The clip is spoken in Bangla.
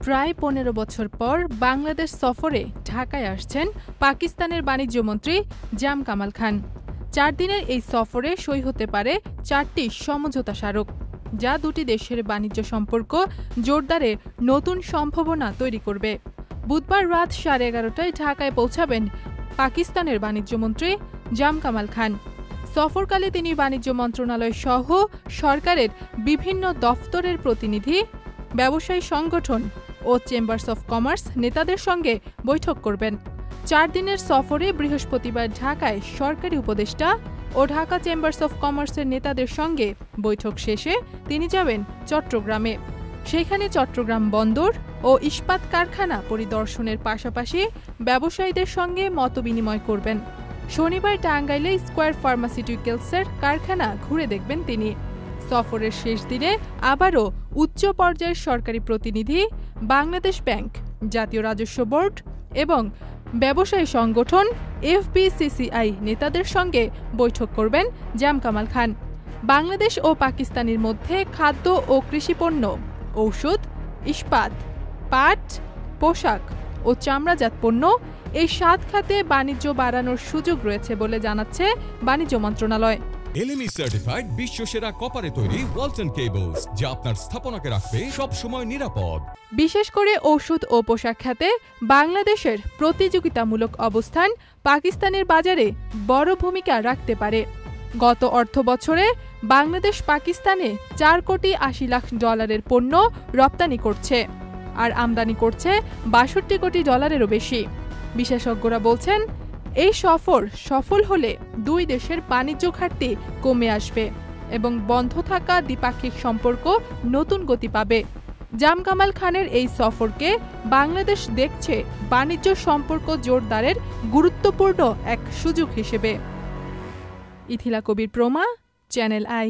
প্রায় ১৫ বছর পর বাংলাদেশ সফরে ঢাকায় আসছেন পাকিস্তানের বাণিজ্যমন্ত্রী জাম কামাল খান। ৪ দিনের এই সফরে সই হতে পারে ৪টি সমঝোতা স্মারক, যা দুটি দেশের বাণিজ্য সম্পর্ক জোরদারের নতুন সম্ভাবনা তৈরি করবে। বুধবার রাত 11:30টায় ঢাকায় পৌঁছাবেন পাকিস্তানের বাণিজ্যমন্ত্রী জাম কামাল খান। সফরকালে তিনি বাণিজ্য মন্ত্রণালয় সহ সরকারের বিভিন্ন দফতরের প্রতিনিধি, ব্যবসায়ী সংগঠন ও চেম্বার্স অফ কমার্স নেতাদের সঙ্গে বৈঠক করবেন। ৪ দিনের সফরে বৃহস্পতিবার ঢাকায় সরকারি উপদেষ্টা ও ঢাকা চেম্বার্স অফ কমার্সের নেতাদের সঙ্গে বৈঠক শেষে তিনি যাবেন চট্টগ্রামে। সেখানে চট্টগ্রাম বন্দর ও ইস্পাত কারখানা পরিদর্শনের পাশাপাশি ব্যবসায়ীদের সঙ্গে মতবিনিময় করবেন। শনিবার টাঙ্গাইলে স্কয়ার ফার্মাসিউটিক্যালসের কারখানা ঘুরে দেখবেন তিনি। সফরের শেষ দিনে আবারও উচ্চ পর্যায়ের সরকারি প্রতিনিধি, বাংলাদেশ ব্যাংক, জাতীয় রাজস্ব বোর্ড এবং ব্যবসায়ী সংগঠন এফবিসিসিআই নেতাদের সঙ্গে বৈঠক করবেন জাম কামাল খান। বাংলাদেশ ও পাকিস্তানের মধ্যে খাদ্য ও কৃষিপণ্য, ঔষধ, ইস্পাত, পাট, পোশাক ও চামড়াজাত পণ্য এই 7 খাতে বাণিজ্য বাড়ানোর সুযোগ রয়েছে বলে জানাচ্ছে বাণিজ্য মন্ত্রণালয়। LME সার্টিফাইড বিশ্বসেরা কপারে তৈরি ওয়ালটন কেবলস, যা আপনার স্থাপনাকে রাখবে সব সময় নিরাপদ। বিশেষ করে ঔষধ ও পোশাক খাতে বাংলাদেশের প্রতিযোগিতামূলক অবস্থান পাকিস্তানের বাজারে বড় ভূমিকা রাখতে পারে। গত অর্থবছরে বাংলাদেশ পাকিস্তানে $4.80 কোটি পণ্য রপ্তানি করছে, আর আমদানি করছে $62 কোটি বেশি। বিশেষজ্ঞরা বলছেন, এই সফর সফল হলে দুই দেশের বাণিজ্য ঘাটতি কমে আসবে এবং বন্ধ থাকা দ্বিপাক্ষিক সম্পর্ক নতুন গতি পাবে। জাম কামাল খানের এই সফরকে বাংলাদেশ দেখছে বাণিজ্য সম্পর্ক জোরদারের গুরুত্বপূর্ণ এক সুযোগ হিসেবে। ইথিলা কবির প্রমা, চ্যানেল আই।